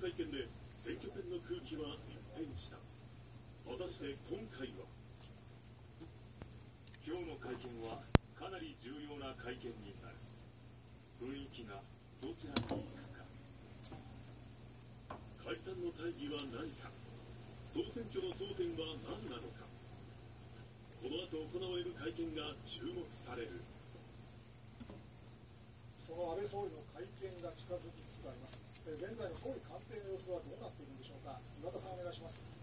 会見で選挙戦の空気は一変した。果たして今回は。今日の会見はかなり重要な会見になる。雰囲気がどちらに行くか。解散の大義は何か。総選挙の争点は何なのか。この後行われる会見が注目される。その安倍総理の会見が近づきつつあります。現在の総理官邸の様子はどうなっているんでしょうか。岩田さん、お願いします。